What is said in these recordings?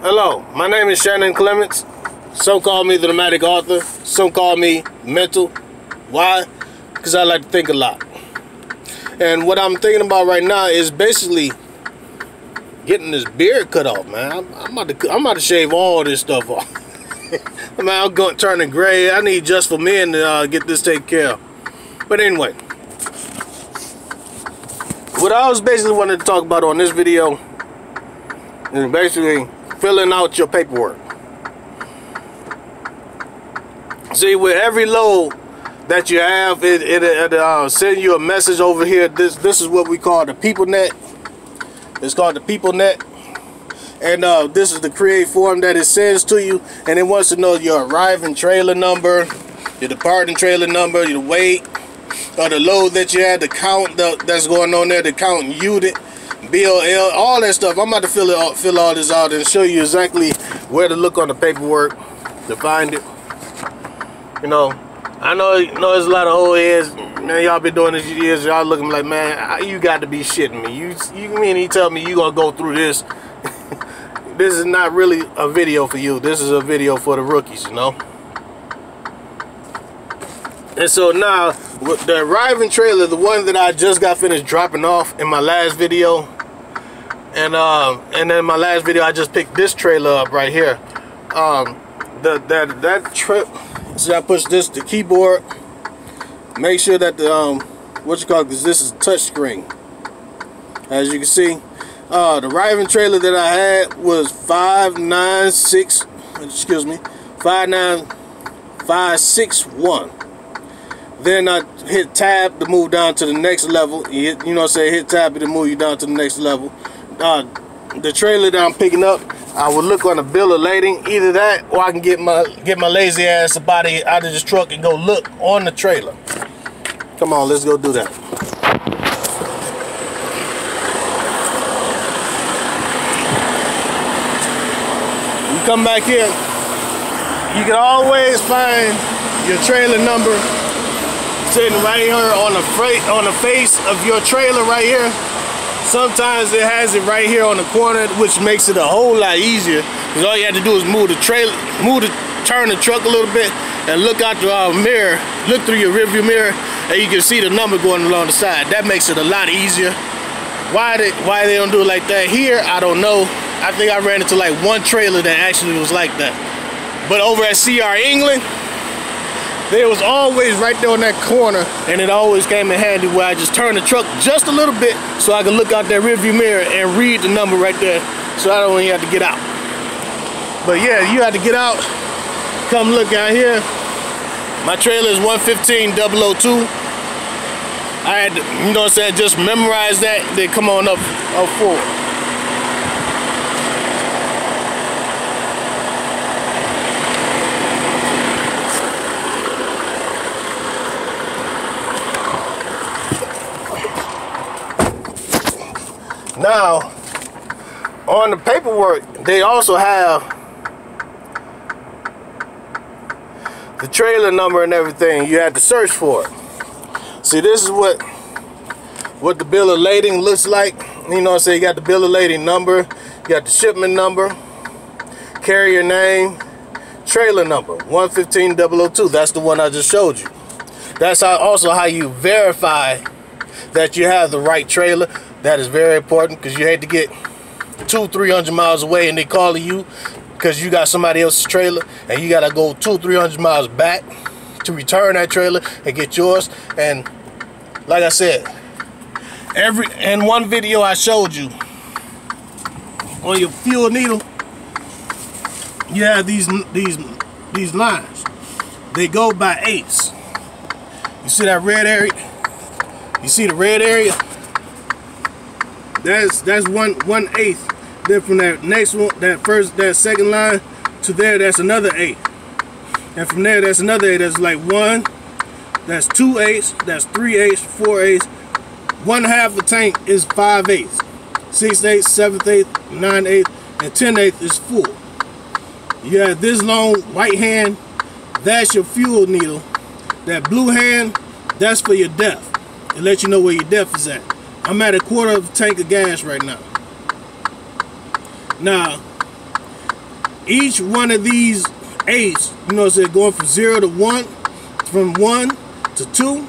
Hello, my name is Shannon Clements. Some call me the nomadic author. Some call me mental. Why? Because I like to think a lot. And what I'm thinking about right now is basically getting this beard cut off, man. I'm about to shave all this stuff off. Man, I'm going turning gray. I need Just for Men to get this taken care of. But anyway, what I was basically wanting to talk about on this video is basically filling out your paperwork. See, with every load that you have, it send you a message over here. This is what we call the PeopleNet. It's called the PeopleNet, and this is the create form that it sends to you, and it wants to know your arriving trailer number, your departing trailer number, your weight, or the load that you had, the count that's going on there, the count unit, BOL, all that stuff. I'm about to fill all this out and show you exactly where to look on the paperwork to find it. You know, I know there's a lot of old heads, man. Y'all been doing this years. Y'all looking like, man, you got to be shitting me. You mean he tell me you gonna go through this? This is not really a video for you. This is a video for the rookies, you know. And so now, with the arriving trailer, the one that I just got finished dropping off in my last video, and then my last video I just picked this trailer up right here. That trip. So I push this to keyboard. Make sure that the because this is touch screen. As you can see, the arriving trailer that I had was 59561. Then I hit tab to move down to the next level. Hit tab to move you down to the next level. The trailer that I'm picking up, I will look on the bill of lading. Either that, or I can get my lazy ass out of this truck and go look on the trailer. Come on, let's go do that. You come back here, you can always find your trailer number sitting right here on the face of your trailer right here. Sometimes it has it right here on the corner, which makes it a whole lot easier. Because all you have to do is turn the truck a little bit and look out the mirror, look through your rearview mirror, and you can see the number going along the side. That makes it a lot easier. Why they don't do it like that here, I don't know. I think I ran into like one trailer that actually was like that. But over at CR England, they was always right there on that corner, and it always came in handy where I just turned the truck just a little bit so I could look out that rearview mirror and read the number right there, so I don't even have to get out. But yeah, you have to get out, come look out here. My trailer is 115002. I had to, just memorize that, then come on up forward. Now, on the paperwork, they also have the trailer number and everything. You had to search for it. See, this is what the bill of lading looks like. You got the bill of lading number, you got the shipment number, carrier name, trailer number, 115002. That's the one I just showed you. That's also how you verify that you have the right trailer. That is very important, because you hate to get 200-300 miles away and they calling you because you got somebody else's trailer, and you gotta go 200-300 miles back to return that trailer and get yours. And like I said, in one video I showed you on your fuel needle, you have these lines. They go by eighths. You see that red area? You see the red area? That's 1/8. Then from that next one, that second line to there, that's another 8. And from there, that's another 8. That's like 1. That's 2/8. That's 3/8. 4/8. 1/2 the tank is 5/8. 6/8, 7/8, 9/8, and 10/8 is full. You have this long white hand. That's your fuel needle. That blue hand, that's for your depth. It lets you know where your depth is at. I'm at 1/4 of a tank of gas right now. Now, each one of these 8s, you know, so going from 0 to 1, from 1 to 2,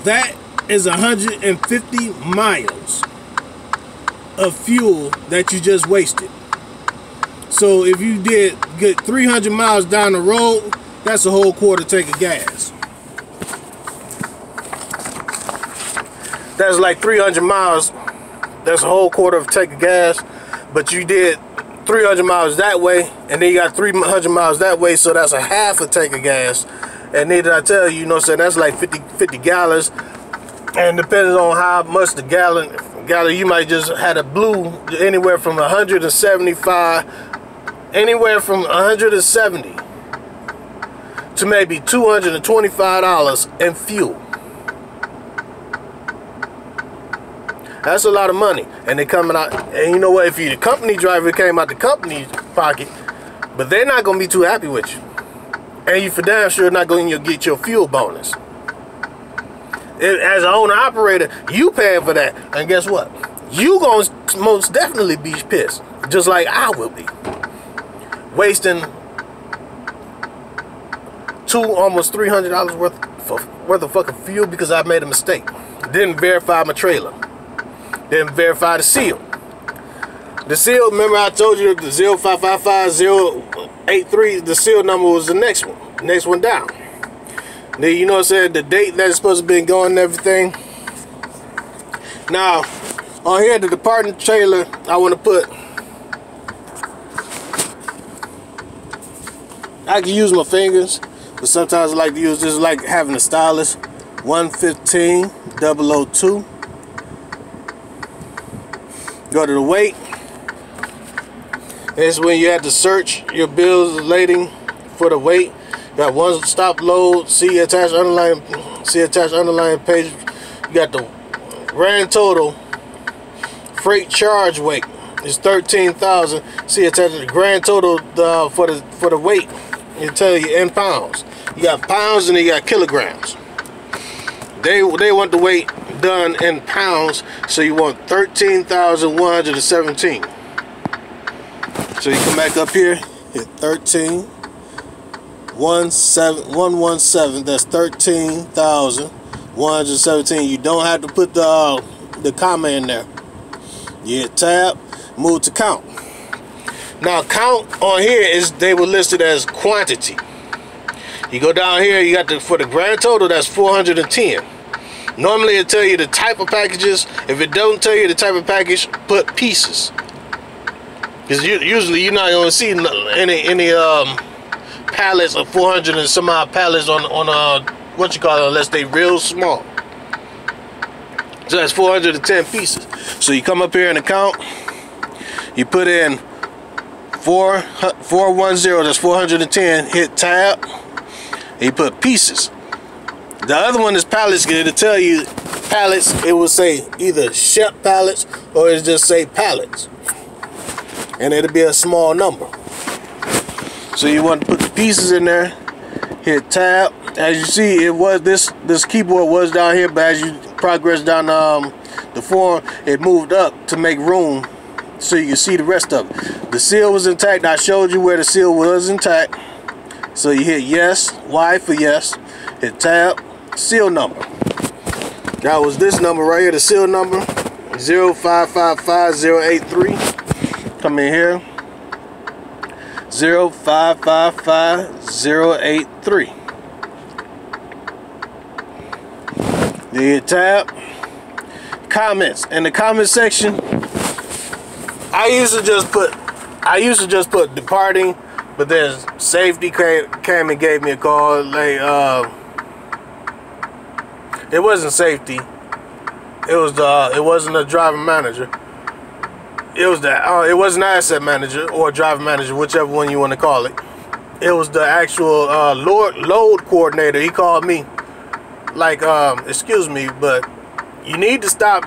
that is 150 miles of fuel that you just wasted. So if you did get 300 miles down the road, that's a whole quarter tank of gas. That's like 300 miles. That's a whole quarter of a tank of gas. But you did 300 miles that way, and then you got 300 miles that way, so that's a half a tank of gas. And then I tell you, you know what I'm saying, that's like 50 gallons. And depending on how much the gallon, you might just had a blue anywhere from 175, anywhere from 170 to maybe $225 in fuel. That's a lot of money. And they coming out, and you know what, if you're the company driver, it came out the company's pocket, but they're not gonna be too happy with you. And you for damn sure not gonna get your fuel bonus. As an owner operator, you paying for that, and guess what? You gonna most definitely be pissed, just like I will be, wasting almost $300 worth of fucking fuel because I made a mistake. Didn't verify my trailer. Didn't verify the seal. The seal, remember I told you the 0555083, the seal number was the next one down. Then, you know what I'm saying, the date that it's supposed to be going and everything. Now, on here, the departing trailer, I want to put, I can use my fingers, but sometimes I like to use this, like having a stylus. 115002. Go to the weight. It's when you have to search your bills of lading for the weight. Got one stop load, see attached underline page. You got the grand total freight charge weight is 13,000. See attached the grand total for the weight. It tell you in pounds. You got pounds and you got kilograms. They want the weight done in pounds, so you want 13,117. So you come back up here, hit 13,117. That's 13,117. You don't have to put the comma in there. You hit tab, move to count. Now count on here is they were listed as quantity. You go down here, you got for the grand total, that's 410. Normally it'll tell you the type of packages. If it don't tell you the type of package, put pieces. Because usually you're not going to see any pallets of 400 and some odd pallets on what you call it, unless they real small. So that's 410 pieces. So you come up here and count. You put in 410, that's 410. Hit tab. And you put pieces. The other one is pallets. It'll tell you pallets. It will say either Shep pallets or it'll just say pallets, and it'll be a small number. So you want to put the pieces in there. Hit tab. As you see, it was this keyboard was down here, but as you progress down the form, it moved up to make room so you can see the rest of it. The seal was intact. I showed you where the seal was intact. So you hit yes, Y for yes. Hit tab. Seal number. That was this number right here, the seal number 0555083. Come in here, 0555083. Then hit tab. Comments. In the comment section, I used to just put departing, but then safety came and gave me a call. Like it wasn't safety. It wasn't a driver manager. It was it wasn't an asset manager or a driver manager, whichever one you want to call it. It was the actual load coordinator. He called me like, excuse me, but you need to stop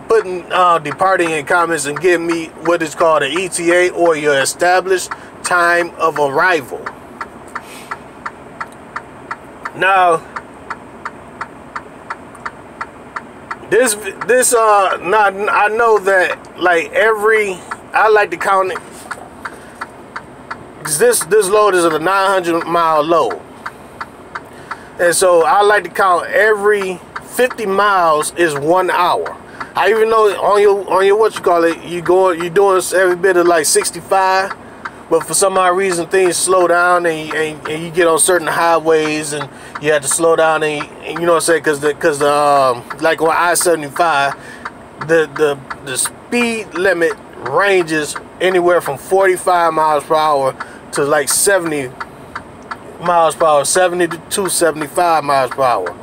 putting departing in comments and give me what is called an ETA, or your established time of arrival. Now, I know that like I like to count it. this load is a 900-mile load. And so I like to count every 50 miles is 1 hour. I even know on your what you call it, you're doing every bit of like 65, but for some odd reason things slow down and you get on certain highways and you have to slow down and you know what I'm saying, because like on I-75, the speed limit ranges anywhere from 45 miles per hour to like 70 miles per hour, 70 to 75 miles per hour.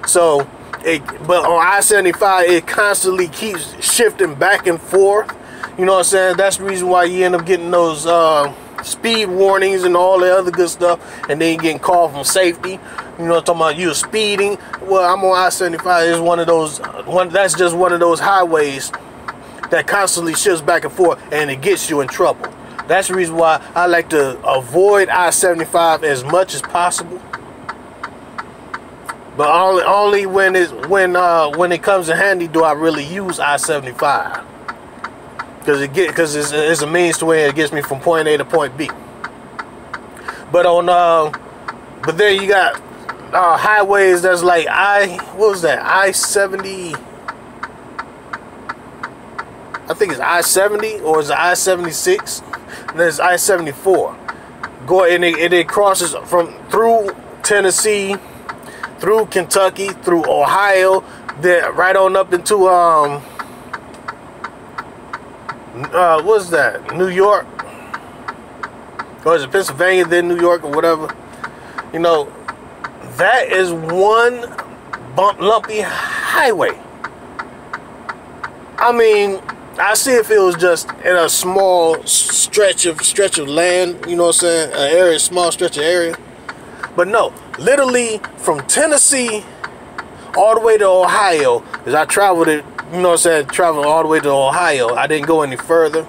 So but on I-75 it constantly keeps shifting back and forth. You know what I'm saying? That's the reason why you end up getting those speed warnings and all the other good stuff, and then you're getting called from safety. You know what I'm talking about? You're speeding. Well, I'm on I-75. It's one of those that's just one of those highways that constantly shifts back and forth, and it gets you in trouble. That's the reason why I like to avoid I-75 as much as possible. But only when it comes in handy do I really use I-75, because it's a means to where it gets me from point A to point B. But but then you got highways that's like what was that, I-70? I think it's I-70 or is it I-76? And there's I-74. And it crosses through Tennessee, through Kentucky, through Ohio, then right on up into what's that? New York, or is it Pennsylvania, then New York, or whatever? You know, that is one lumpy highway. I mean, I see if it was just in a small stretch of land, you know what I'm saying, small stretch of area. But no, literally from Tennessee all the way to Ohio, because I traveled it, you know what I'm saying, traveled all the way to Ohio. I didn't go any further.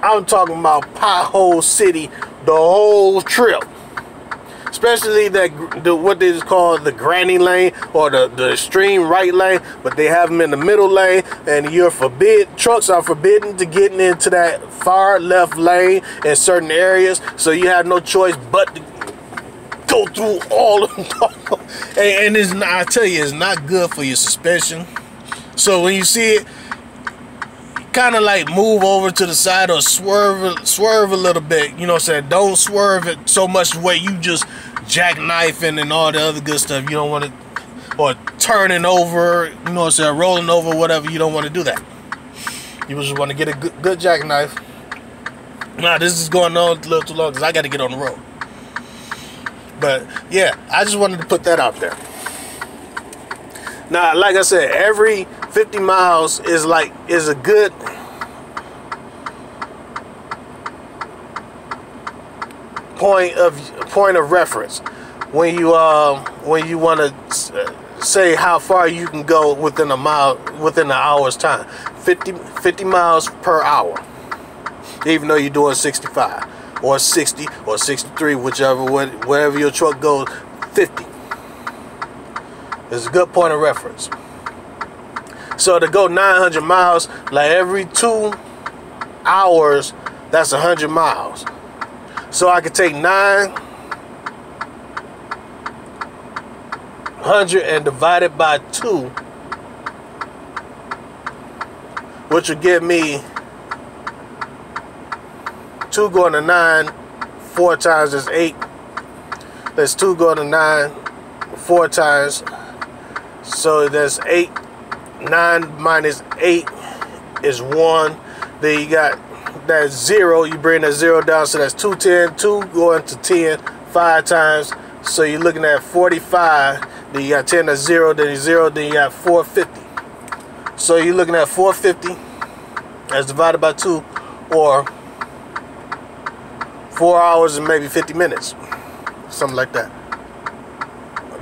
I'm talking about pothole city the whole trip. Especially what they call the granny lane or the extreme right lane, but they have them in the middle lane, and trucks are forbidden to get into that far left lane in certain areas, so you have no choice but to go through all of them. And it's not, I tell you, it's not good for your suspension. So when you see it, kind of like move over to the side or swerve a little bit, you know what I'm saying? Don't swerve it so much where you just jackknifing and all the other good stuff. You don't want to, or turning over, you know what I'm saying, rolling over, whatever. You don't want to do that. You just want to get a good jackknife. Now this is going on a little too long because I got to get on the road. But yeah, I just wanted to put that out there. Now, like I said, every 50 miles is a good point of reference when you want to say how far you can go within an hour's time. 50 miles per hour, even though you're doing 65 or 60 or 63, wherever your truck goes. 50 is a good point of reference. So to go 900 miles, like every 2 hours, that's 100 miles. So I could take 900 and divide it by 2, which would give me 2 going to 9, 4 times is 8. That's 2 going to 9, 4 times. So that's 8. 9 minus 8 is 1. Then you got that 0. You bring that 0 down, so that's 210. 2 going to 10 5 times. So you're looking at 45. Then you got 10, that's 0. Then you 0. Then you got 450. So you're looking at 450 as divided by 2, or 4 hours and maybe 50 minutes, something like that.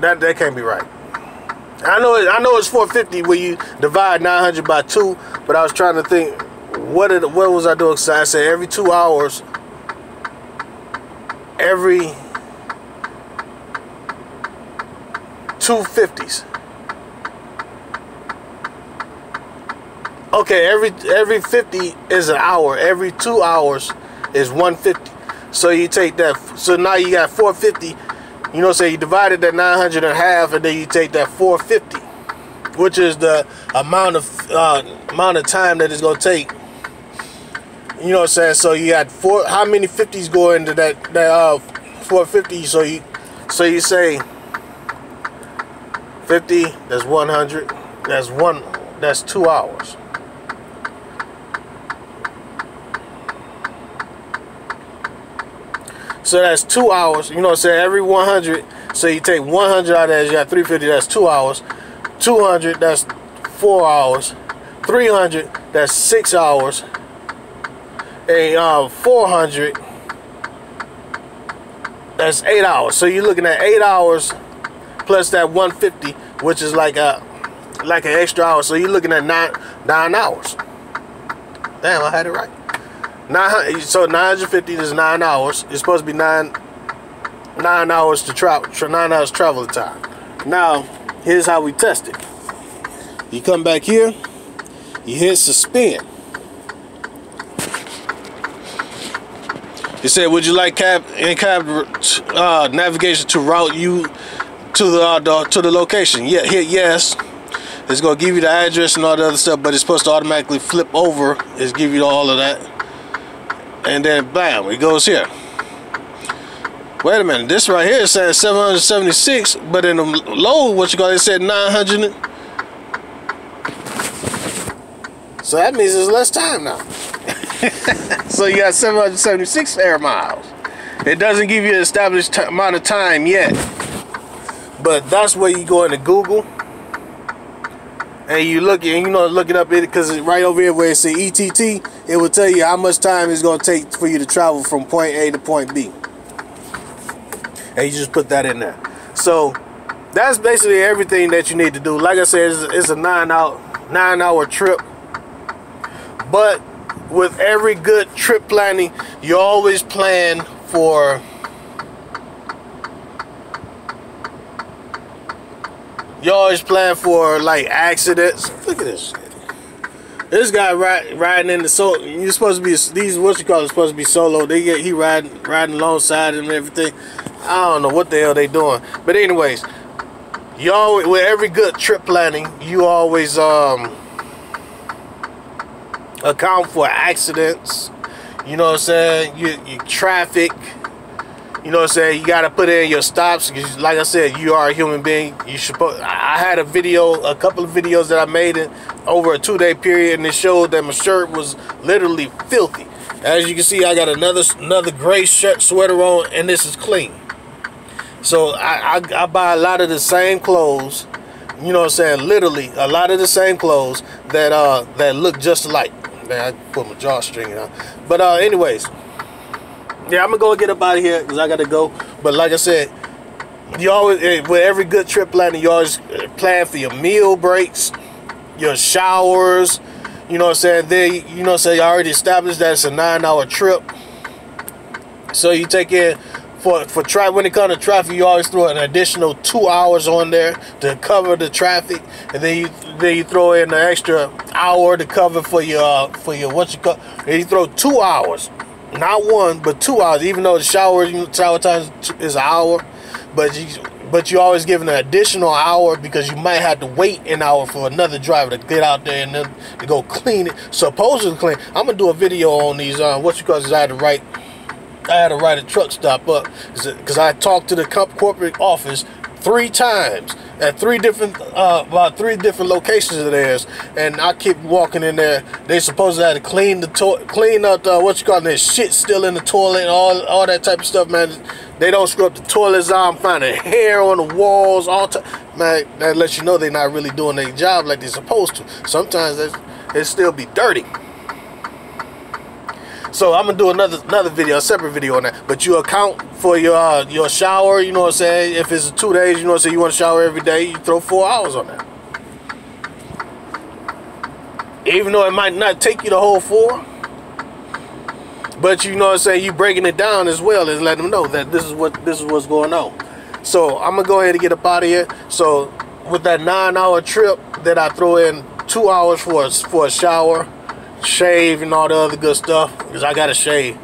That can't be right. I know it's 450 when you divide 900 by 2, but I was trying to think, what was I doing? So I said every 2 hours, every 250s. Okay, every 50 is an hour. Every 2 hours is 150. So you take that, so now you got 450. You know, say you divided that 900 in half, and then you take that 450, which is the amount of time that it's gonna take. You know what I'm saying? So you got how many 50s go into that 450? So you say 50. That's 100. That's 2 hours. So that's 2 hours. You know what I'm saying? Every 100. So you take 100 out of that. You got 350. That's 2 hours. 200. That's 4 hours. 300. That's 6 hours. And 400. That's 8 hours. So you're looking at 8 hours plus that 150, which is like an extra hour. So you're looking at 9 hours. Damn, I had it right. 900. So 950 is 9 hours. It's supposed to be 9 hours to travel. 9 hours travel time. Now, here's how we test it. You come back here. You hit suspend. It said, would you like in-cab navigation to route you to the location? Yeah, hit yes. It's gonna give you the address and all the other stuff, but it's supposed to automatically flip over. It's give you all of that, and then bam, it goes here. Wait a minute, this right here is saying 776, but in the load, it said 900. So that means there's less time now. So you got 776 air miles. It doesn't give you an established amount of time yet, but that's where you go into Google and you look it up, because right over here where it says ETT, it will tell you how much time it's going to take for you to travel from point A to point B, and you just put that in there. So that's basically everything that you need to do. Like I said, it's a 9 hour trip, but with every good trip planning, you always plan for like accidents. Look at this shit. This guy riding in the you're supposed to be supposed to be solo. He riding alongside him and everything. I don't know what the hell they doing. But anyways, you always, with every good trip planning, you always account for accidents. You know what I'm saying? You traffic. You know what I'm saying? You got to put in your stops, because like I said, you are a human being. I had a couple of videos that I made over a 2-day period, and it showed that my shirt was literally filthy. As you can see, I got another gray sweater on, and this is clean. So I buy a lot of the same clothes. You know what I'm saying? Literally a lot of the same clothes that look just alike. Man, I put my drawstring on. But anyways, yeah, I'm gonna go get up out of here because I gotta go. But like I said, you always, with every good trip planning, you always plan for your meal breaks, your showers. You know what I'm saying? You know what I'm saying? You already established that it's a 9-hour trip. So you take in when it comes to traffic, you always throw an additional 2 hours on there to cover the traffic, and then you throw in an extra hour to cover for your and you throw 2 hours, not 1 but 2 hours. Even though the shower time is an hour, but you always give an additional hour because you might have to wait an hour for another driver to get out there and then to go clean it. Supposedly clean. I'm gonna do a video on these. I had to write a truck stop up because I talked to the corporate office 3 times at about 3 different locations of theirs, and I keep walking in there. They supposedly had to clean up their shit still in the toilet and all that type of stuff, man. They don't scrub up the toilets. I'm finding hair on the walls, man. That lets you know they're not really doing their job like they're supposed to. Sometimes it still be dirty. So I'm gonna do another video, a separate video on that. But you account for your shower. You know what I'm saying? If it's 2 days, you know what I'm saying, you want to shower every day, you throw 4 hours on that. Even though it might not take you the whole 4, but you know what I'm saying, you breaking it down as well as letting them know that this is what's going on. So I'm gonna go ahead and get up out of here. So with that 9-hour trip, that I throw in 2 hours for a shower, shave, and all the other good stuff, because I gotta shave.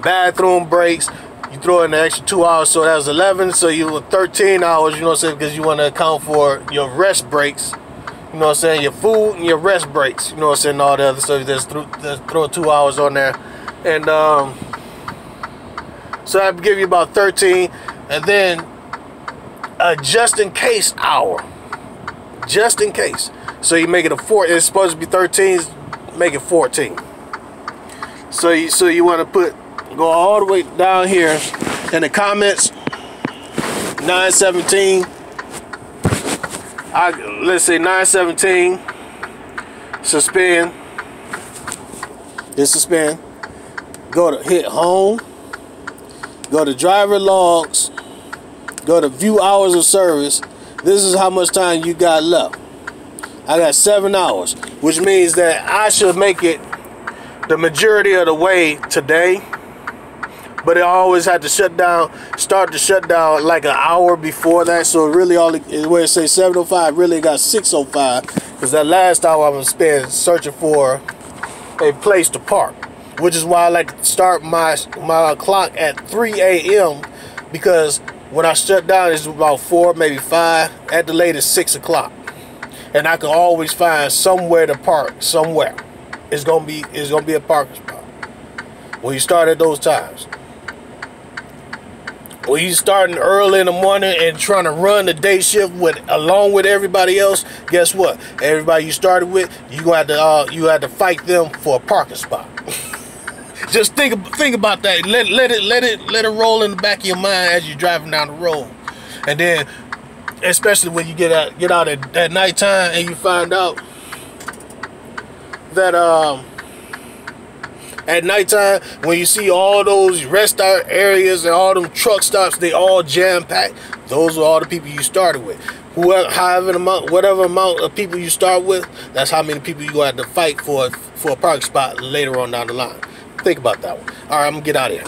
Bathroom breaks, you throw in the extra 2 hours, so that's 11. So you were 13 hours, you know what I'm saying, because you want to account for your rest breaks, you know what I'm saying, your food and your rest breaks, you know what I'm saying, all the other stuff. Just throw 2 hours on there. And so I'd give you about 13. And then a just in case hour, just in case. So you make it a 4. It's supposed to be 13, make it 14. So you want to go all the way down here in the comments. 917. Let's say 917. Suspend. Hit suspend. Go to hit home. Go to driver logs. Go to view hours of service. This is how much time you got left. I got 7 hours, which means that I should make it the majority of the way today. But I always had to start to shut down like an hour before that. So really where it says 7:05, really got 6:05. Because that last hour I'm going to spend searching for a place to park. Which is why I like to start my clock at 3 a.m. because when I shut down, it's about 4, maybe 5, at the latest 6 o'clock. And I can always find somewhere to park, somewhere. It's gonna be a parking spot. When you start at those times. When you starting early in the morning and trying to run the day shift along with everybody else, guess what? Everybody you started with, you had to fight them for a parking spot. Just think about that. Let it roll in the back of your mind as you're driving down the road. And then, especially when you get out at nighttime and you find out that at nighttime when you see all those rest areas and all them truck stops, they all jam-packed. Those are all the people you started with. Whatever amount of people you start with, that's how many people you gonna have to fight for a parking spot later on down the line. Think about that one. All right, I'm gonna get out of here.